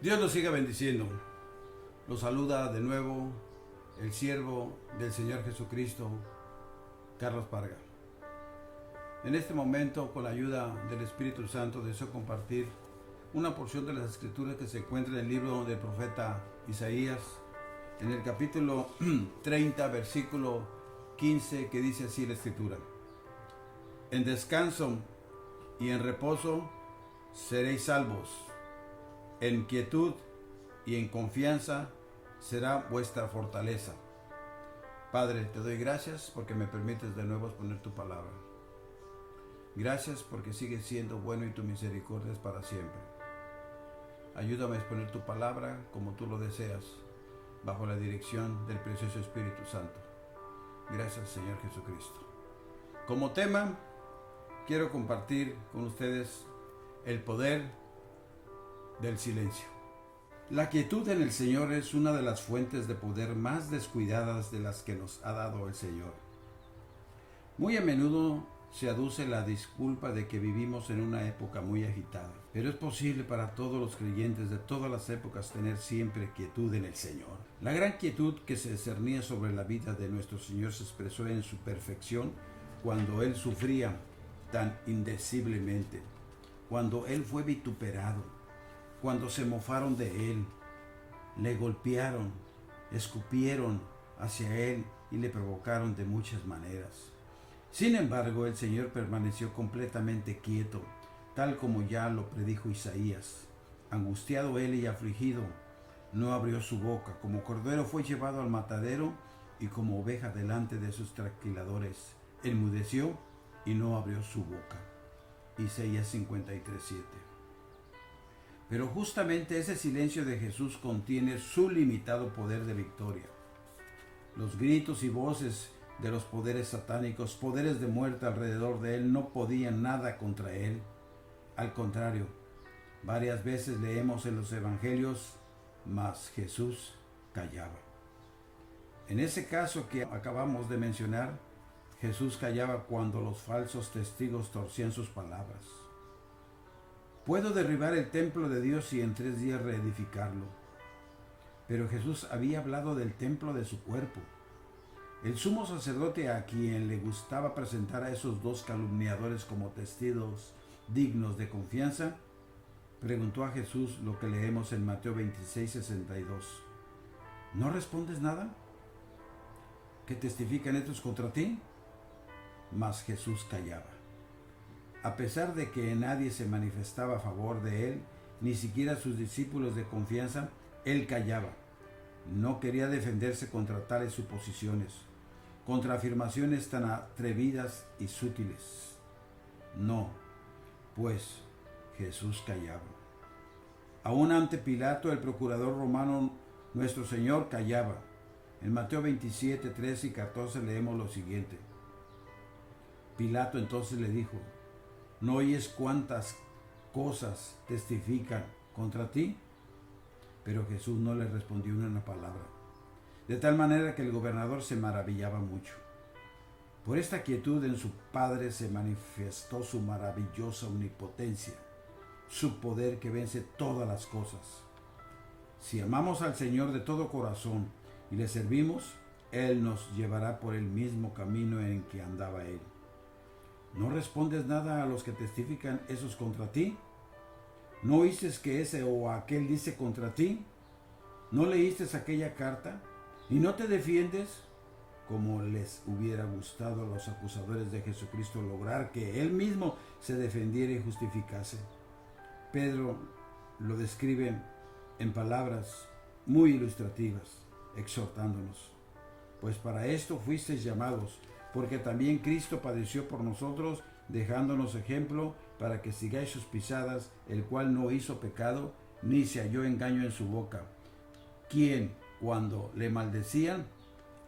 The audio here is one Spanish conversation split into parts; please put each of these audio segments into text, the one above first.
Dios los siga bendiciendo. Los saluda de nuevo el siervo del Señor Jesucristo, Carlos Parga. En este momento, con la ayuda del Espíritu Santo, deseo compartir una porción de las Escrituras que se encuentra en el libro del profeta Isaías, en el capítulo 30, versículo 15, que dice así la Escritura: En descanso y en reposo seréis salvos, en quietud y en confianza será vuestra fortaleza. Padre, te doy gracias porque me permites de nuevo exponer tu palabra. Gracias porque sigues siendo bueno y tu misericordia es para siempre. Ayúdame a exponer tu palabra como tú lo deseas, bajo la dirección del precioso Espíritu Santo. Gracias, Señor Jesucristo. Como tema, quiero compartir con ustedes el poder del silencio. La quietud en el Señor es una de las fuentes de poder más descuidadas de las que nos ha dado el Señor. Muy a menudo se aduce la disculpa de que vivimos en una época muy agitada, pero es posible para todos los creyentes de todas las épocas tener siempre quietud en el Señor. La gran quietud que se cernía sobre la vida de nuestro Señor se expresó en su perfección cuando Él sufría tan indeciblemente, cuando Él fue vituperado, cuando se mofaron de Él, le golpearon, escupieron hacia Él y le provocaron de muchas maneras. Sin embargo, el Señor permaneció completamente quieto, tal como ya lo predijo Isaías. Angustiado Él y afligido, no abrió su boca. Como cordero fue llevado al matadero y como oveja delante de sus trasquiladores, enmudeció y no abrió su boca. Isaías 53:7. Pero justamente ese silencio de Jesús contiene su limitado poder de victoria. Los gritos y voces de los poderes satánicos, poderes de muerte alrededor de Él, no podían nada contra Él. Al contrario, varias veces leemos en los evangelios, mas Jesús callaba. En ese caso que acabamos de mencionar, Jesús callaba cuando los falsos testigos torcían sus palabras. Puedo derribar el templo de Dios y en 3 días reedificarlo. Pero Jesús había hablado del templo de su cuerpo. El sumo sacerdote, a quien le gustaba presentar a esos dos calumniadores como testigos dignos de confianza, preguntó a Jesús lo que leemos en Mateo 26:62. ¿No respondes nada? ¿Qué testifican estos contra ti? Mas Jesús callaba. A pesar de que nadie se manifestaba a favor de él, ni siquiera sus discípulos de confianza, él callaba. No quería defenderse contra tales suposiciones, contra afirmaciones tan atrevidas y sutiles. No, pues Jesús callaba. Aún ante Pilato, el procurador romano, nuestro Señor callaba. En Mateo 27, 13 y 14 leemos lo siguiente. Pilato entonces le dijo: ¿No oyes cuántas cosas testifican contra ti? Pero Jesús no le respondió una palabra, de tal manera que el gobernador se maravillaba mucho. Por esta quietud en su Padre se manifestó su maravillosa omnipotencia, su poder que vence todas las cosas. Si amamos al Señor de todo corazón y le servimos, Él nos llevará por el mismo camino en que andaba Él. ¿No respondes nada a los que testifican esos contra ti? ¿No oíste que ese o aquel dice contra ti? ¿No leíste aquella carta? ¿Y no te defiendes? Como les hubiera gustado a los acusadores de Jesucristo lograr que Él mismo se defendiera y justificase. Pedro lo describe en palabras muy ilustrativas, exhortándonos. Pues para esto fuisteis llamados, porque también Cristo padeció por nosotros, dejándonos ejemplo para que sigáis sus pisadas, el cual no hizo pecado, ni se halló engaño en su boca, quien, cuando le maldecían,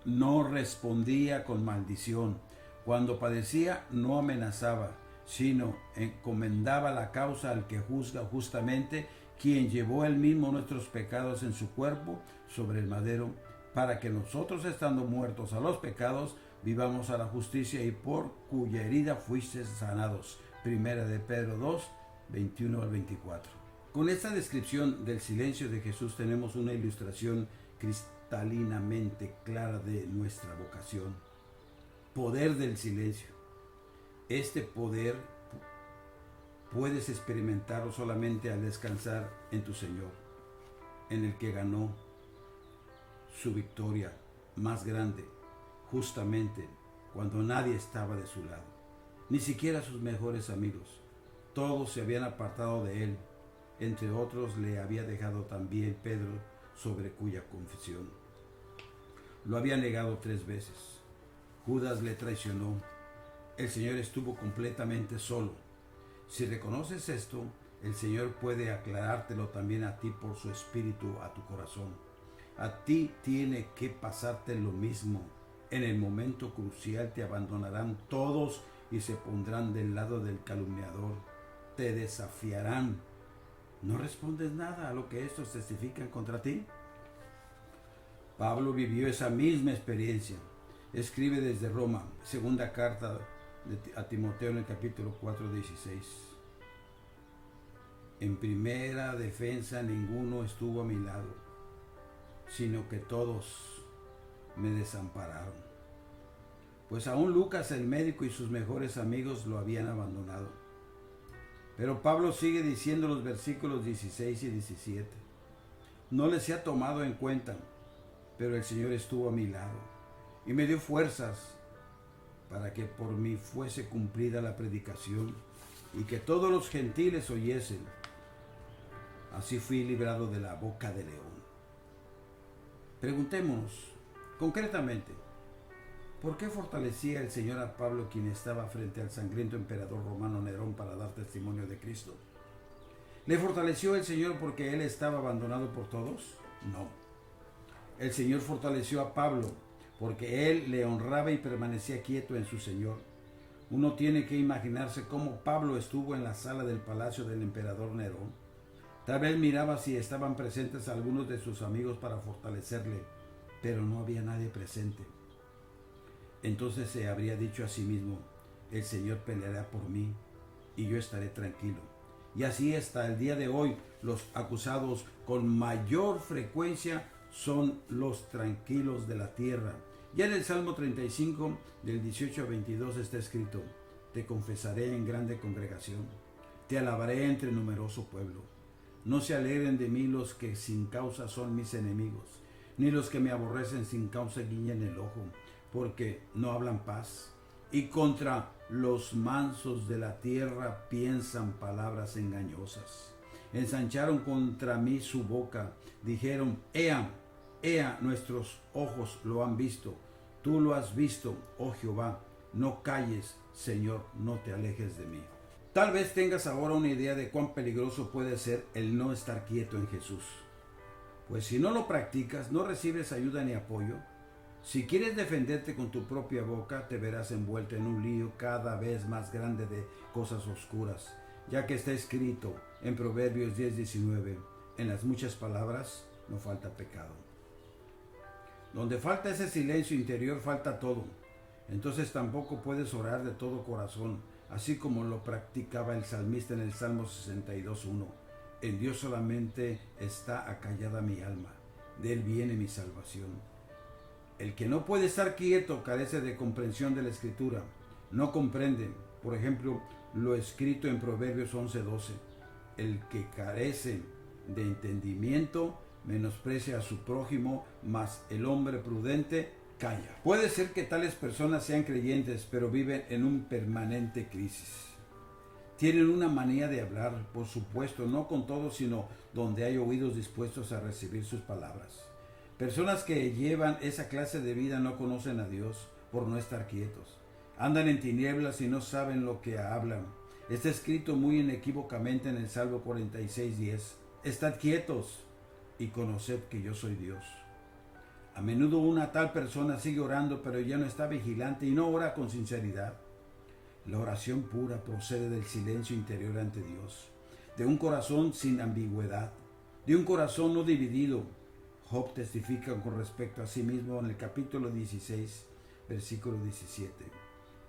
no respondía con maldición, cuando padecía, no amenazaba, sino encomendaba la causa al que juzga justamente, quien llevó él mismo nuestros pecados en su cuerpo sobre el madero, para que nosotros, estando muertos a los pecados, vivamos a la justicia, y por cuya herida fuisteis sanados. Primera de Pedro 2, 21 al 24. Con esta descripción del silencio de Jesús tenemos una ilustración cristalinamente clara de nuestra vocación. Poder del silencio. Este poder puedes experimentarlo solamente al descansar en tu Señor, en el que ganó su victoria más grande, justamente cuando nadie estaba de su lado, ni siquiera sus mejores amigos. Todos se habían apartado de él, entre otros le había dejado también Pedro, sobre cuya confesión lo había negado 3 veces. Judas le traicionó. El Señor estuvo completamente solo. Si reconoces esto, el Señor puede aclarártelo también a ti por su espíritu a tu corazón. A ti tiene que pasarte lo mismo. En el momento crucial te abandonarán todos y se pondrán del lado del calumniador. Te desafiarán. ¿No respondes nada a lo que estos testifican contra ti? Pablo vivió esa misma experiencia. Escribe desde Roma, segunda carta a Timoteo en el capítulo 4:16. En primera defensa ninguno estuvo a mi lado, sino que todos me desampararon. Pues aún Lucas el médico y sus mejores amigos lo habían abandonado. Pero Pablo sigue diciendo los versículos 16 y 17. No les he tomado en cuenta, pero el Señor estuvo a mi lado y me dio fuerzas para que por mí fuese cumplida la predicación y que todos los gentiles oyesen. Así fui librado de la boca de león. Preguntémonos concretamente, ¿por qué fortalecía el Señor a Pablo, quien estaba frente al sangriento emperador romano Nerón, para dar testimonio de Cristo? ¿Le fortaleció el Señor porque él estaba abandonado por todos? No. El Señor fortaleció a Pablo porque él le honraba y permanecía quieto en su Señor. Uno tiene que imaginarse cómo Pablo estuvo en la sala del palacio del emperador Nerón. Tal vez miraba si estaban presentes algunos de sus amigos para fortalecerle, pero no había nadie presente. Entonces se habría dicho a sí mismo, el Señor peleará por mí y yo estaré tranquilo. Y así hasta el día de hoy, los acusados con mayor frecuencia son los tranquilos de la tierra. Ya en el Salmo 35, del 18 a 22 está escrito, te confesaré en grande congregación, te alabaré entre numeroso pueblo. No se alegren de mí los que sin causa son mis enemigos, ni los que me aborrecen sin causa guiñen el ojo, porque no hablan paz, y contra los mansos de la tierra piensan palabras engañosas. Ensancharon contra mí su boca, dijeron, Ea, nuestros ojos lo han visto, tú lo has visto, oh Jehová, no calles, Señor, no te alejes de mí. Tal vez tengas ahora una idea de cuán peligroso puede ser el no estar quieto en Jesús. Pues si no lo practicas, no recibes ayuda ni apoyo. Si quieres defenderte con tu propia boca, te verás envuelto en un lío cada vez más grande de cosas oscuras, ya que está escrito en Proverbios 10:19, en las muchas palabras no falta pecado. Donde falta ese silencio interior, falta todo. Entonces tampoco puedes orar de todo corazón, así como lo practicaba el salmista en el Salmo 62:1. En Dios solamente está acallada mi alma, de Él viene mi salvación. El que no puede estar quieto carece de comprensión de la Escritura. No comprende, por ejemplo, lo escrito en Proverbios 11:12. El que carece de entendimiento menosprecia a su prójimo, mas el hombre prudente calla. Puede ser que tales personas sean creyentes, pero viven en un permanente crisis. Tienen una manía de hablar, por supuesto, no con todos, sino donde hay oídos dispuestos a recibir sus palabras. Personas que llevan esa clase de vida no conocen a Dios por no estar quietos. Andan en tinieblas y no saben lo que hablan. Está escrito muy inequívocamente en el Salmo 46:10. Estad quietos y conoced que yo soy Dios. A menudo una tal persona sigue orando, pero ya no está vigilante y no ora con sinceridad. La oración pura procede del silencio interior ante Dios, de un corazón sin ambigüedad, de un corazón no dividido. Job testifica con respecto a sí mismo en el capítulo 16, versículo 17,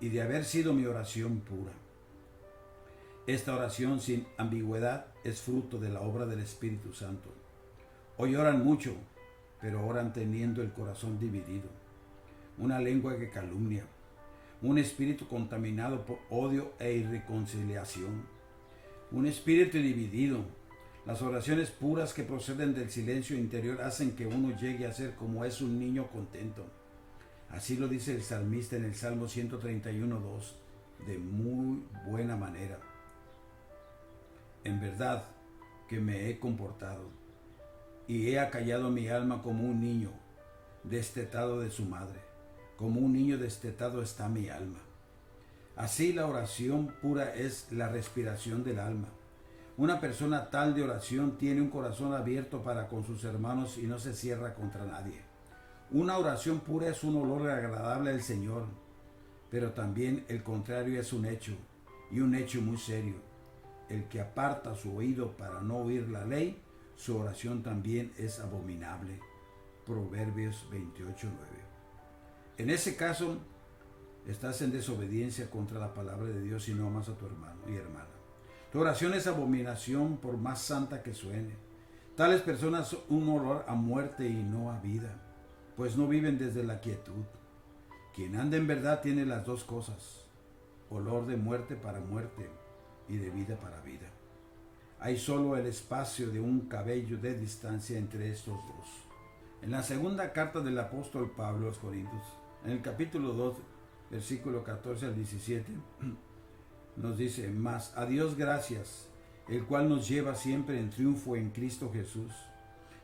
y de haber sido mi oración pura. Esta oración sin ambigüedad es fruto de la obra del Espíritu Santo. Hoy oran mucho, pero oran teniendo el corazón dividido, una lengua que calumnia, un espíritu contaminado por odio e irreconciliación, un espíritu dividido. Las oraciones puras que proceden del silencio interior hacen que uno llegue a ser como es un niño contento. Así lo dice el salmista en el Salmo 131:2, de muy buena manera. En verdad que me he comportado y he acallado mi alma como un niño destetado de su madre. Como un niño destetado está mi alma. Así la oración pura es la respiración del alma. Una persona tal de oración tiene un corazón abierto para con sus hermanos y no se cierra contra nadie. Una oración pura es un olor agradable al Señor, pero también el contrario es un hecho, y un hecho muy serio. El que aparta su oído para no oír la ley, su oración también es abominable. Proverbios 28:9. En ese caso, estás en desobediencia contra la palabra de Dios y no amas a tu hermano y hermana. Tu oración es abominación por más santa que suene. Tales personas son un olor a muerte y no a vida, pues no viven desde la quietud. Quien anda en verdad tiene las dos cosas, olor de muerte para muerte y de vida para vida. Hay solo el espacio de un cabello de distancia entre estos dos. En la segunda carta del apóstol Pablo a los Corintios, en el capítulo 2, versículo 14 al 17, nos dice: mas a Dios gracias, el cual nos lleva siempre en triunfo en Cristo Jesús,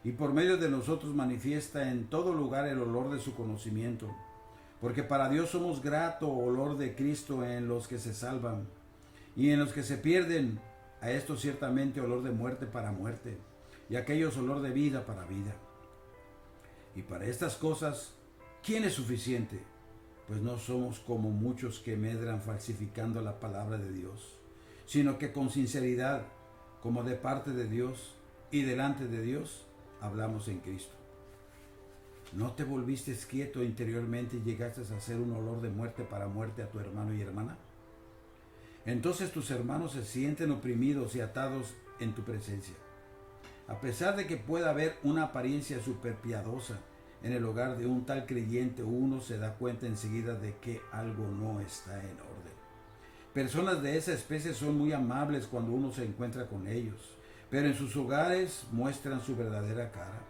y por medio de nosotros manifiesta en todo lugar el olor de su conocimiento, porque para Dios somos grato olor de Cristo en los que se salvan, y en los que se pierden, a estos ciertamente olor de muerte para muerte, y a aquellos olor de vida para vida. Y para estas cosas, ¿quién es suficiente? Pues no somos como muchos que medran falsificando la palabra de Dios, sino que con sinceridad, como de parte de Dios y delante de Dios, hablamos en Cristo. ¿No te volviste quieto interiormente y llegaste a hacer un olor de muerte para muerte a tu hermano y hermana? Entonces tus hermanos se sienten oprimidos y atados en tu presencia. A pesar de que pueda haber una apariencia superpiadosa en el hogar de un tal creyente, uno se da cuenta enseguida de que algo no está en orden. Personas de esa especie son muy amables cuando uno se encuentra con ellos, pero en sus hogares muestran su verdadera cara.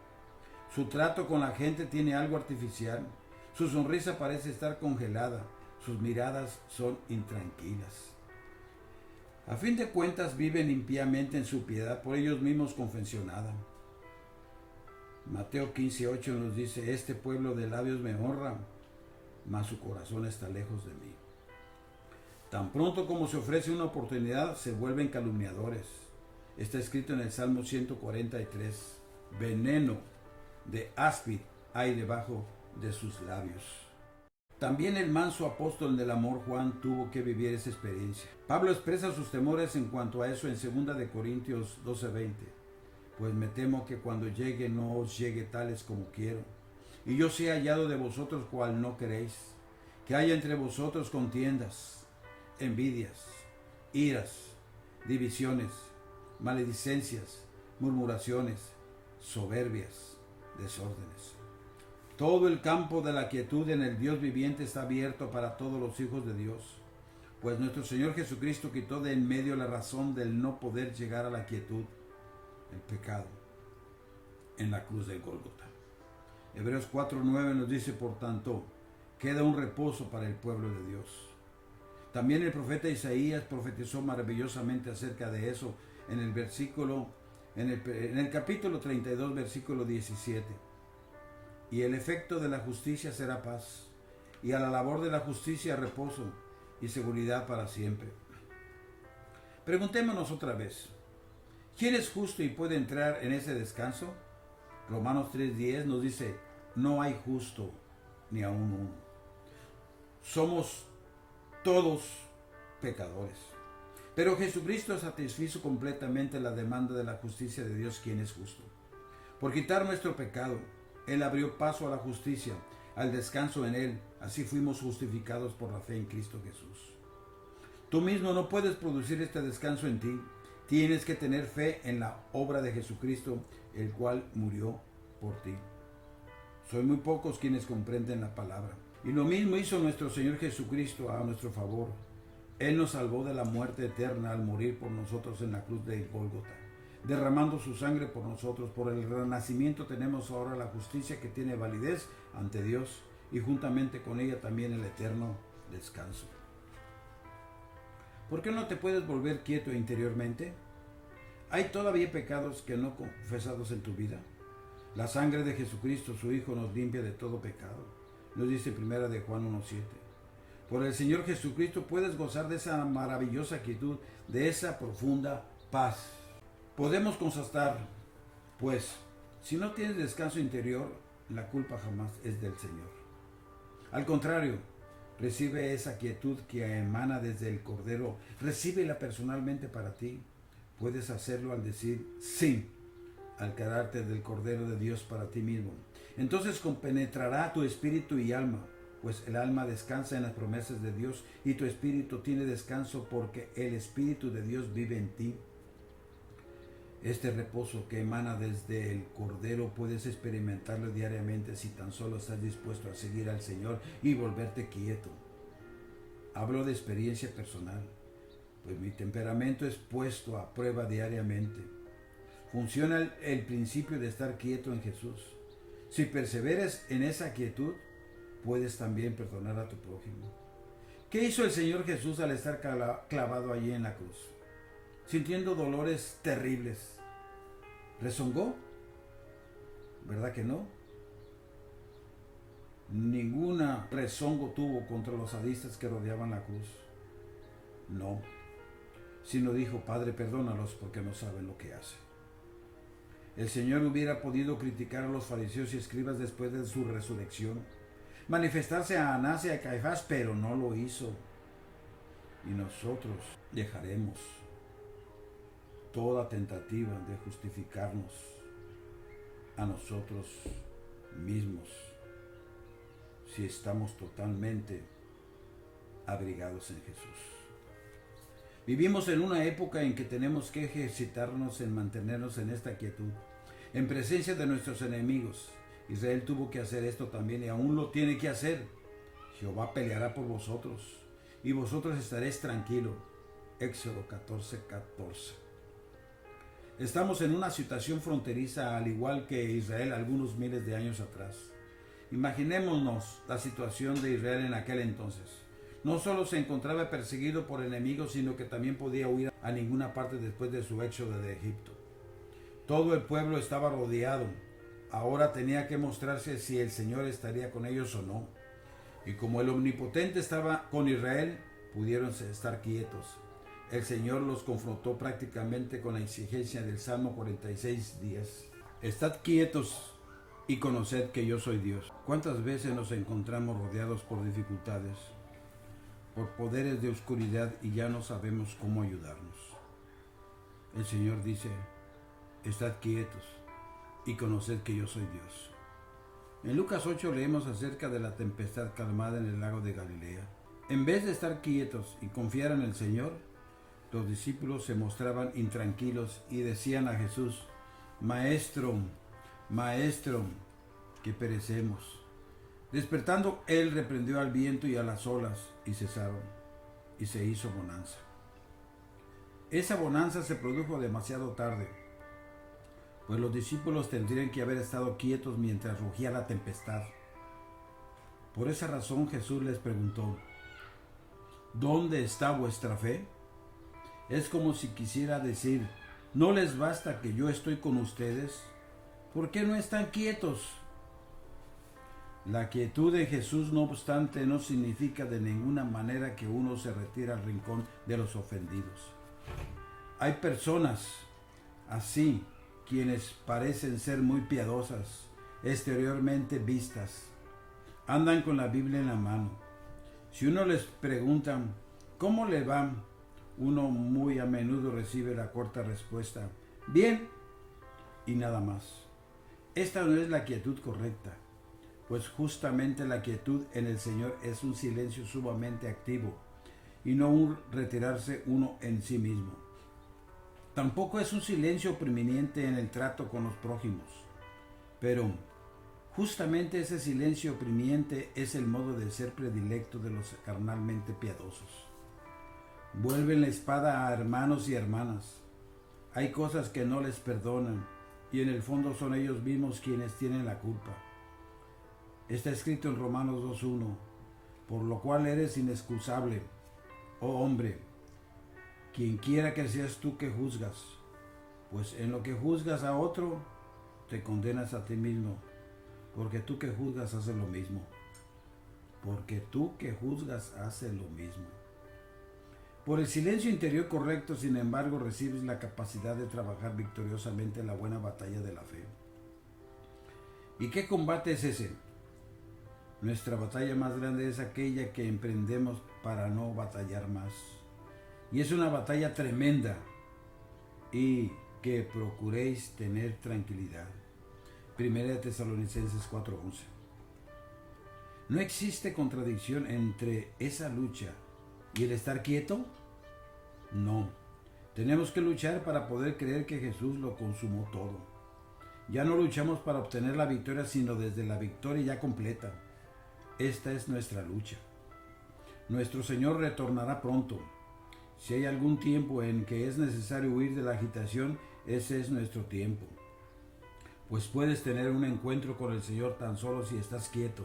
Su trato con la gente tiene algo artificial, su sonrisa parece estar congelada, sus miradas son intranquilas. A fin de cuentas viven impíamente en su piedad, por ellos mismos confesionada. Mateo 15:8 nos dice: este pueblo de labios me honra, mas su corazón está lejos de mí. Tan pronto como se ofrece una oportunidad, se vuelven calumniadores. Está escrito en el Salmo 143: veneno de áspid hay debajo de sus labios. También el manso apóstol del amor, Juan, tuvo que vivir esa experiencia. Pablo expresa sus temores en cuanto a eso en 2 de Corintios 12:20. Pues me temo que cuando llegue no os llegue tales como quiero, y yo sea hallado de vosotros cual no queréis, que haya entre vosotros contiendas, envidias, iras, divisiones, maledicencias, murmuraciones, soberbias, desórdenes. Todo el campo de la quietud en el Dios viviente está abierto para todos los hijos de Dios, pues nuestro Señor Jesucristo quitó de en medio la razón del no poder llegar a la quietud, el pecado, en la cruz del Gólgota. Hebreos 4:9 nos dice: por tanto, queda un reposo para el pueblo de Dios. También el profeta Isaías profetizó maravillosamente acerca de eso en el capítulo 32, versículo 17. Y el efecto de la justicia será paz, y a la labor de la justicia reposo y seguridad para siempre. Preguntémonos otra vez: ¿quién es justo y puede entrar en ese descanso? Romanos 3:10 nos dice: no hay justo ni aun uno. Somos todos pecadores. Pero Jesucristo satisfizo completamente la demanda de la justicia de Dios, quien es justo. Por quitar nuestro pecado, Él abrió paso a la justicia, al descanso en Él. Así fuimos justificados por la fe en Cristo Jesús. Tú mismo no puedes producir este descanso en ti. Tienes que tener fe en la obra de Jesucristo, el cual murió por ti. Son muy pocos quienes comprenden la palabra. Y lo mismo hizo nuestro Señor Jesucristo a nuestro favor. Él nos salvó de la muerte eterna al morir por nosotros en la cruz de Gólgota, derramando su sangre por nosotros. Por el renacimiento tenemos ahora la justicia que tiene validez ante Dios y juntamente con ella también el eterno descanso. ¿Por qué no te puedes volver quieto interiormente? ¿Hay todavía pecados que no confesados en tu vida? La sangre de Jesucristo, su Hijo, nos limpia de todo pecado. Nos dice 1 de Juan 1:7. Por el Señor Jesucristo puedes gozar de esa maravillosa quietud, de esa profunda paz. Podemos constatar, pues, si no tienes descanso interior, la culpa jamás es del Señor. Al contrario, recibe esa quietud que emana desde el Cordero. Recíbela personalmente para ti. Puedes hacerlo al decir sí al carácter del Cordero de Dios para ti mismo. Entonces compenetrará tu espíritu y alma, pues el alma descansa en las promesas de Dios y tu espíritu tiene descanso porque el Espíritu de Dios vive en ti. Este reposo que emana desde el Cordero puedes experimentarlo diariamente si tan solo estás dispuesto a seguir al Señor y volverte quieto. Hablo de experiencia personal, pues mi temperamento es puesto a prueba diariamente. Funciona el principio de estar quieto en Jesús. Si perseveras en esa quietud, puedes también perdonar a tu prójimo. ¿Qué hizo el Señor Jesús al estar clavado allí en la cruz? Sintiendo dolores terribles. ¿Rezongó? ¿Verdad que no? Ninguna rezongo tuvo contra los sadistas que rodeaban la cruz. No. Sino dijo, Padre, perdónalos porque no saben lo que hacen. El Señor hubiera podido criticar a los fariseos y escribas después de su resurrección, manifestarse a Anás y a Caifás, pero no lo hizo. Y nosotros dejaremos toda tentativa de justificarnos a nosotros mismos si estamos totalmente abrigados en Jesús. Vivimos en una época en que tenemos que ejercitarnos en mantenernos en esta quietud, en presencia de nuestros enemigos. Israel tuvo que hacer esto también y aún lo tiene que hacer. Jehová peleará por vosotros y vosotros estaréis tranquilos. Éxodo 14:14. Estamos en una situación fronteriza al igual que Israel algunos miles de años atrás. Imaginémonos la situación de Israel en aquel entonces. No solo se encontraba perseguido por enemigos, sino que también podía huir a ninguna parte después de su éxodo de Egipto. Todo el pueblo estaba rodeado. Ahora tenía que mostrarse si el Señor estaría con ellos o no. Y como el Omnipotente estaba con Israel, pudieron estar quietos. El Señor los confrontó prácticamente con la exigencia del Salmo 46:10. Estad quietos y conoced que yo soy Dios. ¿Cuántas veces nos encontramos rodeados por dificultades, por poderes de oscuridad y ya no sabemos cómo ayudarnos? El Señor dice, estad quietos y conoced que yo soy Dios. En Lucas 8 leemos acerca de la tempestad calmada en el lago de Galilea. En vez de estar quietos y confiar en el Señor, los discípulos se mostraban intranquilos y decían a Jesús, Maestro, Maestro, que perecemos. Despertando, él reprendió al viento y a las olas, y cesaron, y se hizo bonanza. Esa bonanza se produjo demasiado tarde, pues los discípulos tendrían que haber estado quietos mientras rugía la tempestad. Por esa razón Jesús les preguntó, ¿dónde está vuestra fe? Es como si quisiera decir, ¿no les basta que yo estoy con ustedes? ¿Por qué no están quietos? La quietud de Jesús, no obstante, no significa de ninguna manera que uno se retire al rincón de los ofendidos. Hay personas así, quienes parecen ser muy piadosas, exteriormente vistas. Andan con la Biblia en la mano. Si uno les pregunta, ¿cómo le va?, uno muy a menudo recibe la corta respuesta, bien, y nada más. Esta no es la quietud correcta, pues justamente la quietud en el Señor es un silencio sumamente activo y no un retirarse uno en sí mismo. Tampoco es un silencio preeminente en el trato con los prójimos, pero justamente ese silencio oprimiente es el modo de ser predilecto de los carnalmente piadosos. Vuelven la espada a hermanos y hermanas. Hay cosas que no les perdonan y en el fondo son ellos mismos quienes tienen la culpa. Está escrito en Romanos 2:1, por lo cual eres inexcusable, oh hombre, quien quiera que seas tú que juzgas, pues en lo que juzgas a otro, te condenas a ti mismo, porque tú que juzgas haces lo mismo. Porque tú que juzgas haces lo mismo. Por el silencio interior correcto, sin embargo, recibes la capacidad de trabajar victoriosamente la buena batalla de la fe. ¿Y qué combate es ese? Nuestra batalla más grande es aquella que emprendemos para no batallar más. Y es una batalla tremenda y que procuréis tener tranquilidad. 1 Tesalonicenses 4:11. ¿No existe contradicción entre esa lucha y el estar quieto? No. Tenemos que luchar para poder creer que Jesús lo consumó todo. Ya no luchamos para obtener la victoria, sino desde la victoria ya completa. Esta es nuestra lucha. Nuestro Señor retornará pronto. Si hay algún tiempo en que es necesario huir de la agitación, ese es nuestro tiempo. Pues puedes tener un encuentro con el Señor tan solo si estás quieto.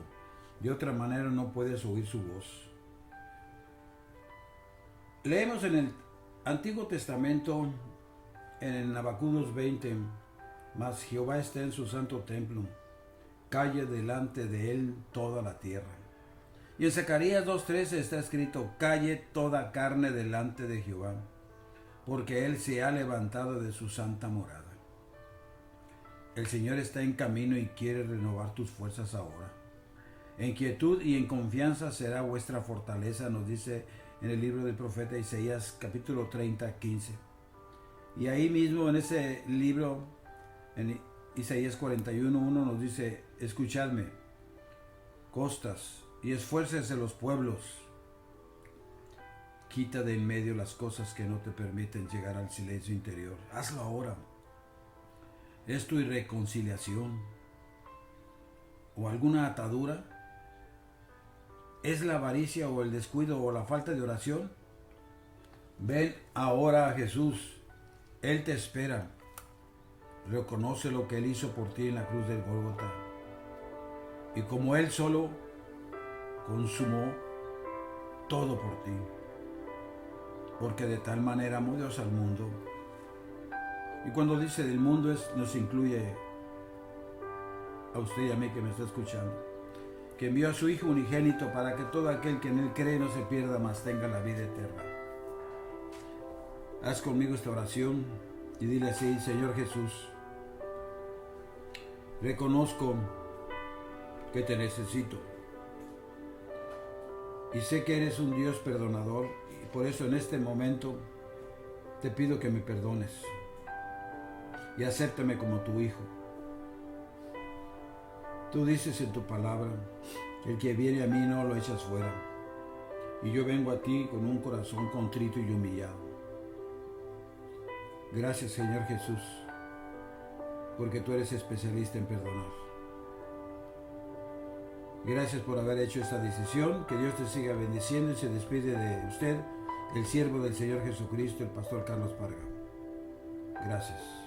De otra manera no puedes oír su voz. Leemos en el Antiguo Testamento, en el Habacuc 2:20, mas Jehová está en su santo templo, calle delante de él toda la tierra. Y en Zacarías 2:13 está escrito, calle toda carne delante de Jehová, porque él se ha levantado de su santa morada. El Señor está en camino y quiere renovar tus fuerzas ahora. En quietud y en confianza será vuestra fortaleza, nos dice en el libro del profeta Isaías, capítulo 30:15. Y ahí mismo en ese libro, en Isaías 41:1 nos dice, escuchadme, costas, y esfuércense los pueblos. Quita de en medio las cosas que no te permiten llegar al silencio interior. Hazlo ahora. ¿Es tu irreconciliación o alguna atadura? ¿Es la avaricia o el descuido o la falta de oración? Ven ahora a Jesús. Él te espera. Reconoce lo que Él hizo por ti en la cruz del Gólgota. Y como Él solo consumó todo por ti. Porque de tal manera amó Dios al mundo. Y cuando dice del mundo nos incluye a usted y a mí que me está escuchando. Que envió a su Hijo unigénito para que todo aquel que en Él cree no se pierda, mas tenga la vida eterna. Haz conmigo esta oración y dile así, Señor Jesús, reconozco que te necesito. Y sé que eres un Dios perdonador y por eso en este momento te pido que me perdones y acéptame como tu Hijo. Tú dices en tu palabra, el que viene a mí no lo echas fuera. Y yo vengo a ti con un corazón contrito y humillado. Gracias, Señor Jesús, porque tú eres especialista en perdonar. Gracias por haber hecho esta decisión. Que Dios te siga bendiciendo y se despide de usted, el siervo del Señor Jesucristo, el pastor Carlos Parga. Gracias.